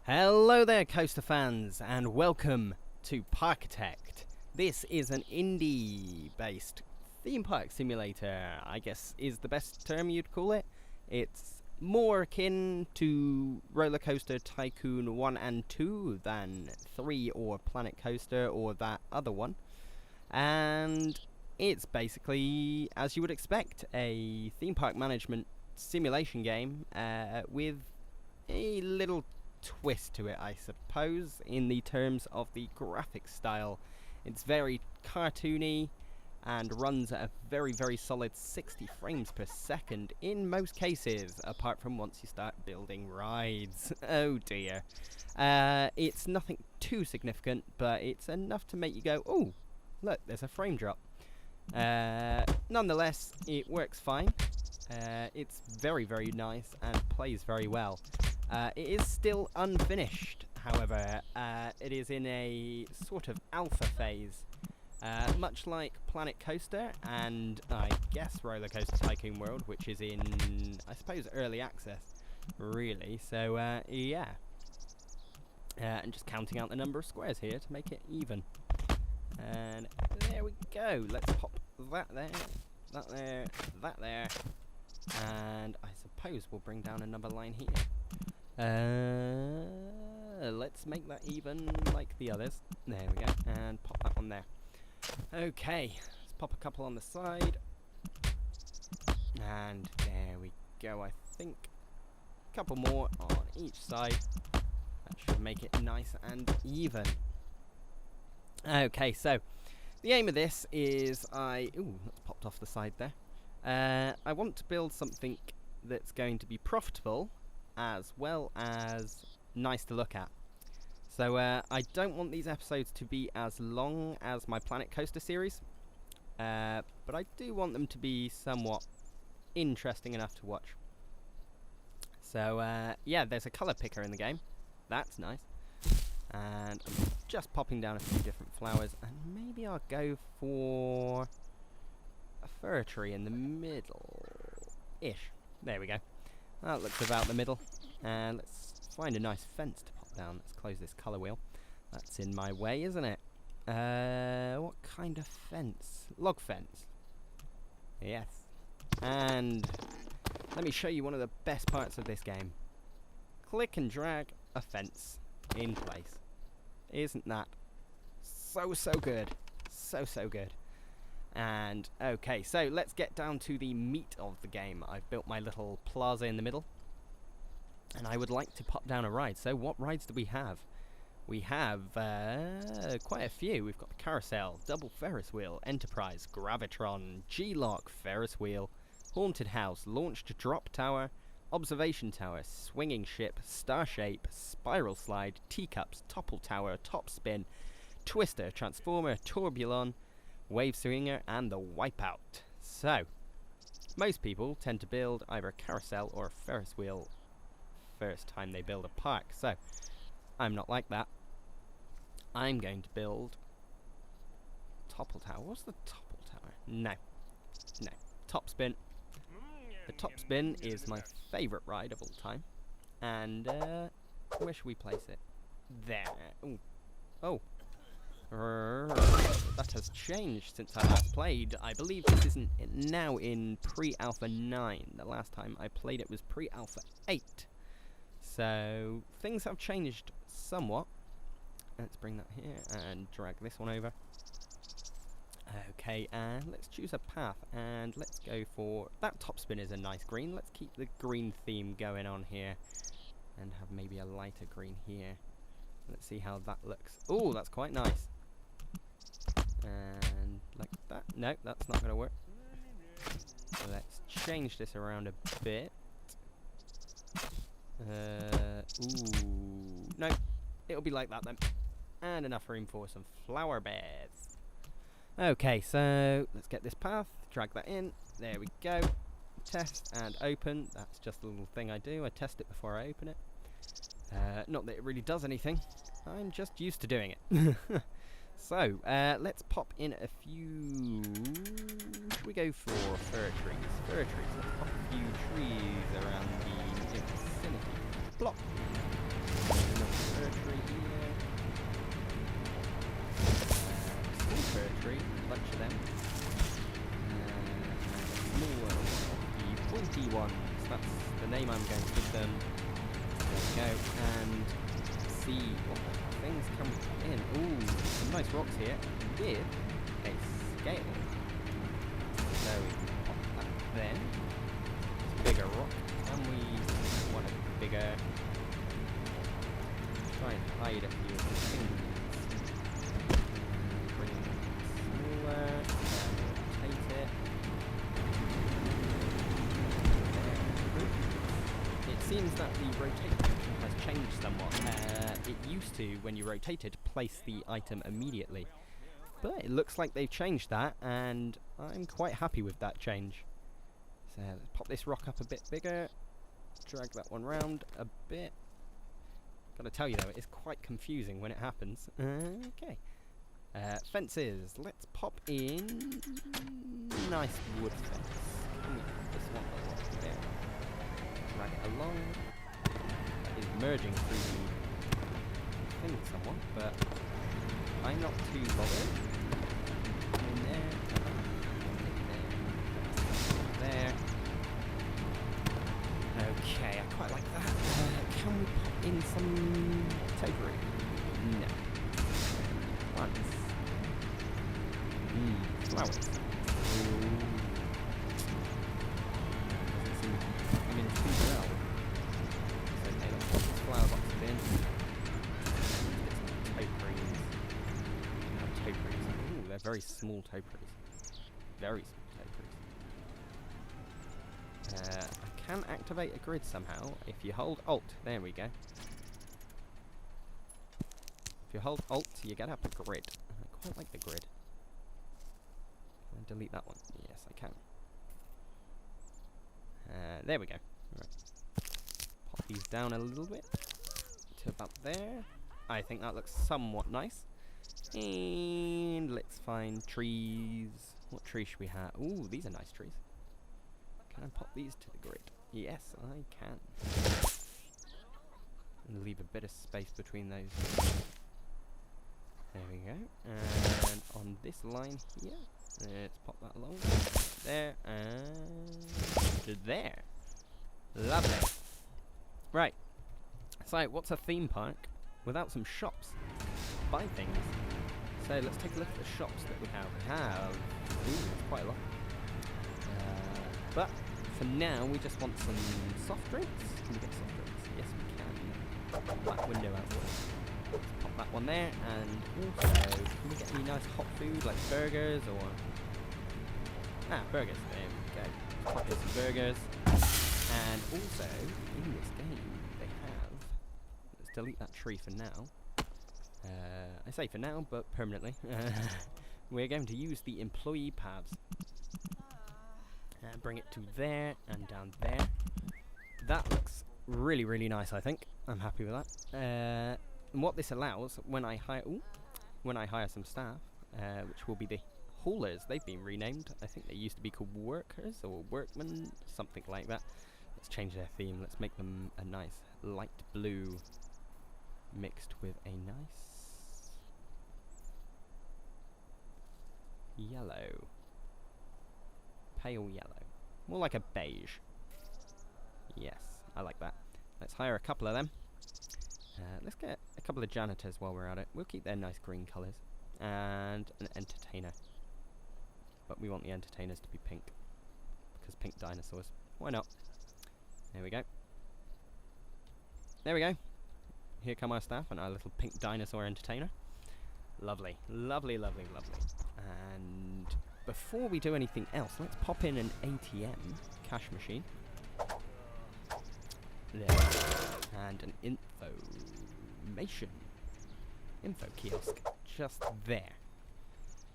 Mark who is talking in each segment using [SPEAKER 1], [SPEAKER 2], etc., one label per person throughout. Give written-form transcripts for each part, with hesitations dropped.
[SPEAKER 1] Hello there, coaster fans, and welcome to Parkitect. This is an indie-based theme park simulator, I guess is the best term you'd call it. It's more akin to Rollercoaster Tycoon 1 and 2 than 3 or Planet Coaster or that other one. And it's basically, as you would expect, a theme park management simulation game with a little twist to it, I suppose, in the terms of the graphic style. It's very cartoony and runs at a very solid 60 frames per second in most cases, apart from once you start building rides. Oh dear. It's nothing too significant, but it's enough to make you go, oh, look, there's a frame drop. Nonetheless, it works fine. It's very nice and plays very well. It is still unfinished, however. It is in a sort of alpha phase, much like Planet Coaster and I guess Rollercoaster Tycoon World, which is in, I suppose, early access, really. So, yeah. And just counting out the number of squares here to make it even. And there we go. Let's pop that there, that there, that there. And I suppose we'll bring down another line here. Let's make that even like the others. There we go. And pop that one there. Okay, let's pop a couple on the side. And there we go. I think a couple more on each side. That should make it nice and even. Okay, so the aim of this is ooh, that's popped off the side there. I want to build something that's going to be profitable as well as nice to look at. So I don't want these episodes to be as long as my Planet Coaster series, but I do want them to be somewhat interesting enough to watch. So yeah, there's a colour picker in the game. That's nice. And I'm just popping down a few different flowers, and maybe I'll go for a fir tree in the middle-ish. There we go. That looks about the middle. And let's find a nice fence to pop down. Let's close this colour wheel. That's in my way, isn't it? What kind of fence? Log fence. Yes. And let me show you one of the best parts of this game. Click and drag a fence in place. Isn't that so good? So good. And okay, so let's get down to the meat of the game. I've built my little plaza in the middle, and I would like to pop down a ride. So what rides do we have? We have quite a few. We've got the carousel, double Ferris wheel, Enterprise, Gravitron, G-Lock, Ferris wheel, haunted house, launched drop tower, observation tower, swinging ship, star shape, spiral slide, teacups, topple tower, top spin, twister, transformer, tourbillon, wave swinger, and the wipeout. So most people tend to build either a carousel or a Ferris wheel first time they build a park. So I'm not like that. I'm going to build topple tower. What's the topple tower? No. Top spin. The top spin is my favourite ride of all time. And where should we place it? There. Ooh. Oh. That has changed since I last played. I believe this isn't now in pre-alpha 9. The last time I played it was pre-alpha 8. So things have changed somewhat. Let's bring that here and drag this one over. Okay, and let's choose a path, and let's go for that. Top spin is a nice green. Let's keep the green theme going on here and have maybe a lighter green here. Let's see how that looks. Oh, that's quite nice. And like that. No, that's not going to work. So let's change this around a bit. Ooh. No, it'll be like that then. And enough room for some flower beds. Okay, so let's get this path, drag that in. There we go. Test and open. That's just a little thing I do. I test it before I open it. Not that it really does anything. I'm just used to doing it. So, let's pop in a few... Should we go for fir trees? Fir trees. Let's pop a few trees around the vicinity. Plop. I'm going to hit them. There we go. And see what things come in. Ooh, some nice rocks here with a scale. So we can pop that there. Bigger rock. Can we want a bigger? Try and hide a few of the things. Bring it smaller and rotate it. There. It seems that the rotate function has changed somewhat. It used to, when you rotated, place the item immediately. But it looks like they've changed that, and I'm quite happy with that change. So let's pop this rock up a bit bigger, drag that one round a bit. Gotta tell you though, it is quite confusing when it happens. Okay. Fences. Let's pop in nice wood fence. Can we put this one along there? Drag it along. That is merging through the thing somewhat, but I'm not too bothered. In there. There. Okay, I quite like that. Can we pop in some topiary? No. Plants. Flowers. Ooh. Doesn't seem to be coming in too well. So, okay, let's pop this flower box in. Get some topiaries. Topiaries. Ooh, they're very small topiaries. Very small. I can activate a grid somehow if you hold Alt. There we go. If you hold Alt, you get up a grid. I quite like the grid. Can I delete that one? Yes, I can. There we go. Right. Pop these down a little bit to about there. I think that looks somewhat nice. And let's find trees. What trees should we have? Ooh, these are nice trees. Can I pop these to the grid? Yes, I can. And leave a bit of space between those. There we go. And on this line here, let's pop that along. There, and there. Lovely. Right. So, what's a theme park without some shops? Buy things. So, let's take a look at the shops that we have. Ooh, that's quite a lot. But for now, we just want some soft drinks. Can we get soft drinks? Yes, we can. Pop that window out. Let's pop that one there. And also, can we get any nice hot food like burgers or... burgers. There we go. Pop in some burgers. And also, in this game, they have... Let's delete that tree for now. I say for now, but permanently. We're going to use the employee paths. Bring it to there and down there. That looks really, really nice, I think. I'm happy with that. And what this allows, when I hire some staff, which will be the haulers, they've been renamed. I think they used to be called workers or workmen, something like that. Let's change their theme. Let's make them a nice light blue mixed with a nice yellow. Pale yellow. More like a beige. Yes, I like that. Let's hire a couple of them. Let's get a couple of janitors while we're at it. We'll keep their nice green colours. And an entertainer. But we want the entertainers to be pink. Because pink dinosaurs. Why not? There we go. There we go. Here come our staff and our little pink dinosaur entertainer. Lovely. Lovely, lovely, lovely. And... before we do anything else, let's pop in an ATM, cash machine. There. And an info kiosk, just there.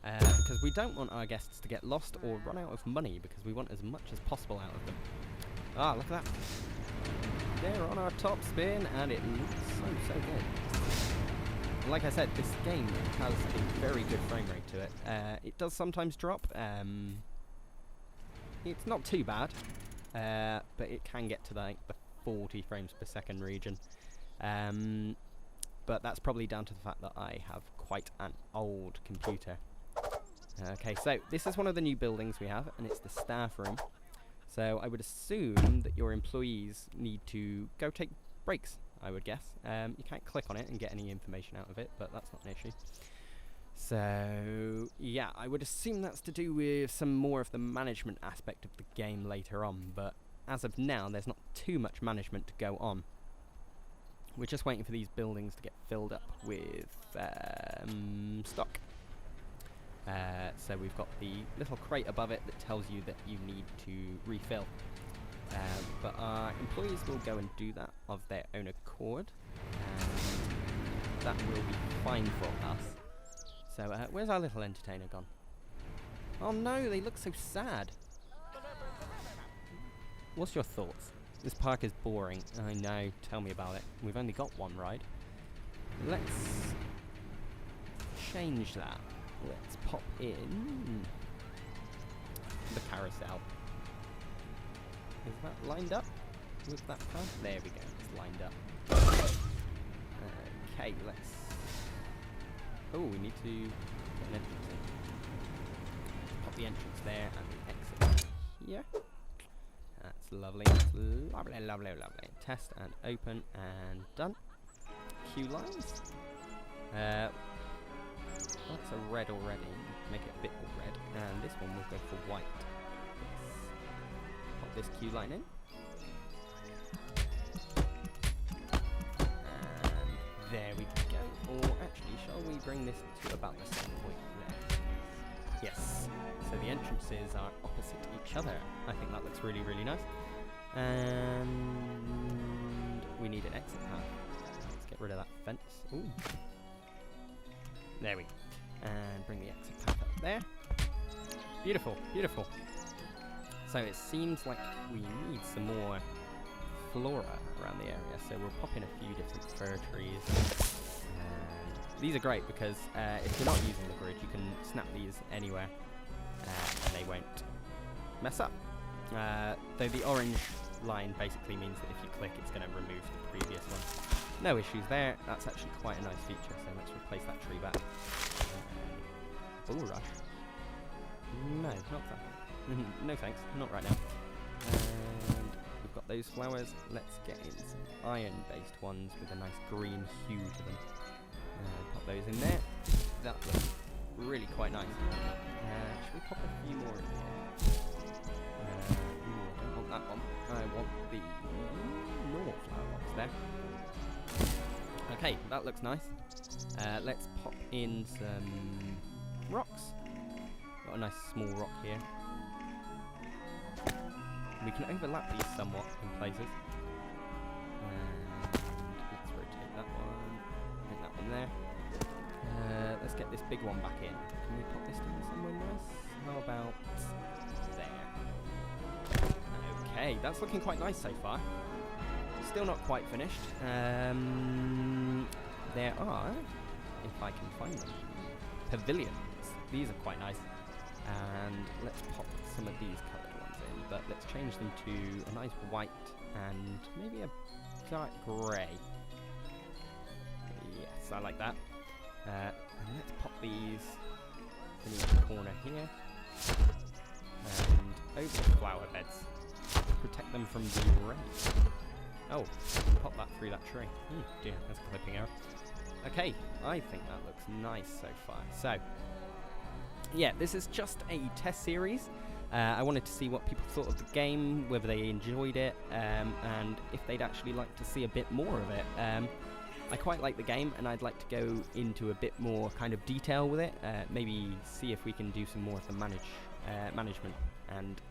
[SPEAKER 1] Because we don't want our guests to get lost or run out of money, because we want as much as possible out of them. Ah, look at that. They're on our top spin, and it looks so good. Like I said, this game has a very good frame rate to it. It does sometimes drop. It's not too bad, but it can get to like the 40 frames per second region. But that's probably down to the fact that I have quite an old computer. Okay, so this is one of the new buildings we have, and it's the staff room. So I would assume that your employees need to go take breaks, I would guess. You can't click on it and get any information out of it, but that's not an issue. So, yeah, I would assume that's to do with some more of the management aspect of the game later on, but as of now, there's not too much management to go on. We're just waiting for these buildings to get filled up with stock. So we've got the little crate above it that tells you that you need to refill. But our employees will go and do that of their own accord, and that will be fine for us. So, where's our little entertainer gone? Oh no, they look so sad. What's your thoughts? This park is boring. I know, tell me about it. We've only got one ride. Let's change that. Let's pop in the carousel. Is that lined up with that car? There we go, it's lined up. Okay, let's... Oh, we need to get an entrance in. Pop the entrance there and the exit here. That's lovely, lovely, lovely, lovely. Test and open and done. Queue lines. That's a red already. Make it a bit more red. And this one will go for white. Let's pop this queue line in. And there we go. Or actually, shall we bring this to about the same point there? Yes. So the entrances are opposite each other. I think that looks really, really nice. And we need an exit path. Let's get rid of that fence. Ooh. There we go. And bring the exit path up there. Beautiful, beautiful. So it seems like we need some more flora around the area. So we'll pop in a few different fir trees. These are great because if you're not using the grid, you can snap these anywhere and they won't mess up. Though the orange line basically means that if you click, it's going to remove the previous one. No issues there. That's actually quite a nice feature, so let's replace that tree back. Bull rush? No, not that. No thanks, not right now. And we've got those flowers. Let's get in some iron-based ones with a nice green hue to them. Pop those in there. That looks really quite nice. Should we pop a few more in here? Ooh, I don't want that one. I want the normal flower box there. Okay, that looks nice. Let's pop in some rocks. Got a nice small rock here. We can overlap these somewhat in places. And let's rotate that one. Bring that one there. Let's get this big one back in. Can we pop this down somewhere nice? How about there? Okay, that's looking quite nice so far. Still not quite finished. There are, if I can find them, pavilions. These are quite nice. And let's pop some of these coloured ones in, but let's change them to a nice white and maybe a dark grey. Yes, I like that. And let's pop these in the corner here. And over the flower beds. Protect them from the rain. Oh, pop that through that tree. Dear, that's a clipping error. Okay, I think that looks nice so far. So, yeah, this is just a test series. I wanted to see what people thought of the game, whether they enjoyed it, and if they'd actually like to see a bit more of it. I quite like the game, and I'd like to go into a bit more kind of detail with it. Maybe see if we can do some more of the management and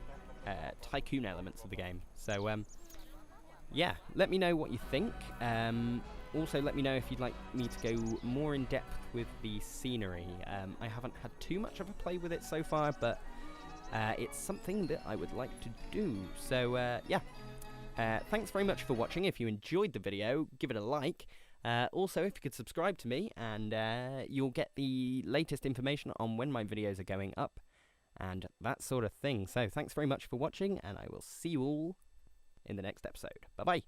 [SPEAKER 1] tycoon elements of the game. So, yeah, let me know what you think. Also, let me know if you'd like me to go more in depth with the scenery. I haven't had too much of a play with it so far, but it's something that I would like to do. So, yeah. Thanks very much for watching. If you enjoyed the video, give it a like. Also, if you could subscribe to me, and you'll get the latest information on when my videos are going up, and that sort of thing. So, thanks very much for watching, and I will see you all in the next episode. Bye-bye.